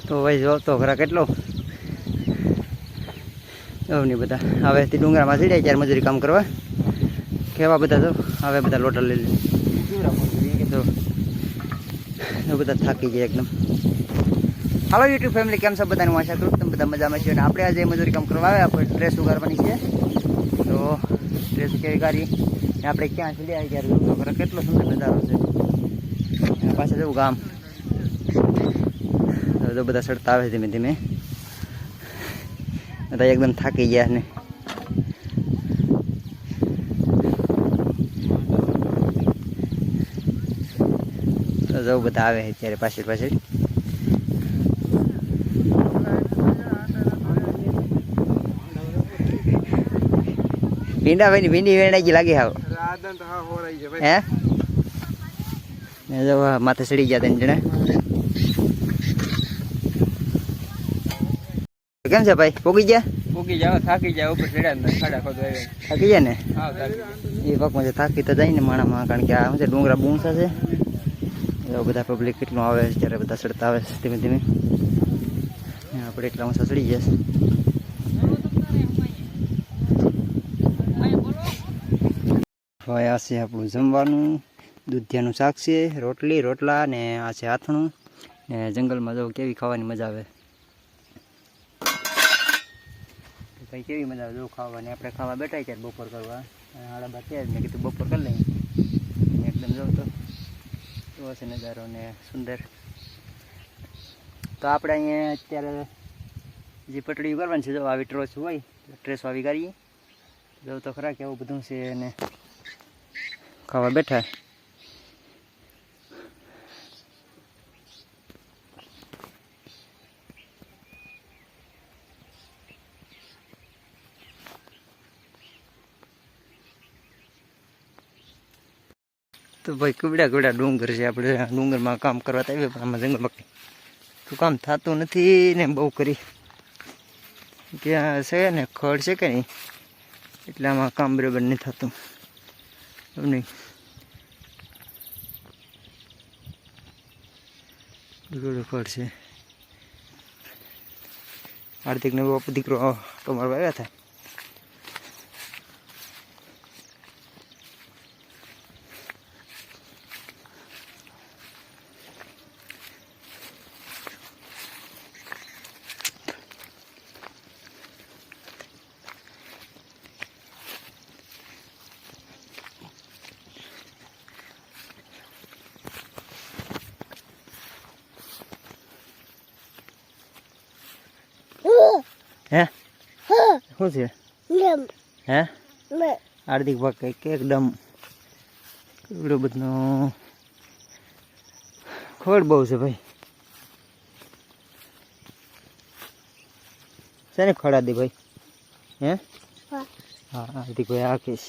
તો ભાઈ જો તો ખરા કેટલો એવું નહીં બધા હવે તે ડુંગરામાં ચડ્યા ત્યારે મજૂરી કામ કરવા કેવા બધા તો હવે બધા લોટા લઈ લે તો બધા થાકી ગયા એકદમ. હાલો યુટ્યુબ ફેમિલી, કેમ છો બધાને? હું આશા કરું તમે બધા મજામાં છે. અને આપણે આજે મજૂરી કામ કરવા આવ્યા, આપણે ડ્રેસ ઉગાડવાની છે. તો ડ્રેસ કેવી કાઢી ને આપણે ક્યાં ચડ્યા ત્યારે જોતો ખરા કેટલો સુંદર નજારો છે. એના પાસે જવું ગામ તો બધા ચડતા આવે ધીમે ધીમે. બધા એકદમ થાકી ગયા ને જવું બધા આવે અત્યારે પાછળ પાછળ. ભીંડા ભાઈ ની ભીંડી વેણાઈ લાગે હાવ હે જો માથે ચડી ગયા ત્રણ જણા. કેમ છે ભાઈ? પોગી ગયા? પોગી જાવ, થાકી જાય ઉપર ચડ્યા ખાડા ખોદો થાકી જાય ને હા એ પાકમાં છે. થાકી તો જાય ને માણામાં, કારણ કે આ શું છે ડુંગરા બૂંસા છે. બધા પબ્લિક કેટલું આવે ત્યારે બધા ચડતા આવે ધીમે ધીમે. આપણે એટલા ઊંચા ચડી ગયા છે. હવે આ છે આપણું જમવાનું. દૂધિયાનું શાક છે, રોટલી રોટલા ને આ છે આથણું. ને જંગલમાં જવું કેવી ખાવાની મજા આવે ભાઈ, કેવી મજા આવે જવું ખાવાની. આપણે ખાવા બેઠા ત્યારે બપોર કરવા 12:30 થયા જ, મેં કીધું બપોર કરી લઈએ. એકદમ જવું તો એવો છે નજારો ને સુંદર. તો આપણે અહીંયા અત્યારે જે પટડી કરવાની છે, જો આવી ટ્રેસ હોય ટ્રેસ આવી કરીએ. જવું તો ખરા કેવું બધું છે અને ખાવા બેઠા. તો ભાઈ કુબડા કુબડા ડુંગર છે. આપણે ડુંગરમાં કામ કરવા તો આવીએ, પણ આમાં જંગલમાં તો કામ થતું નથી ને બહુ કરી ત્યાં છે ને ખડ છે કે નહીં, એટલે આમાં કામ બરાબર નહીં થતું. નહીં ખડ છે. હાર્દિકને બાપુ દીકરો તમારો આવ્યા હતા. હે શું છે હે હાર્દિક ભાગ કંઈક એકદમ એવડો બધો ખોડ બહુ છે ભાઈ. છે ને ખડા દે ભાઈ હે? હા હાર્દિક ભાઈ આખીશ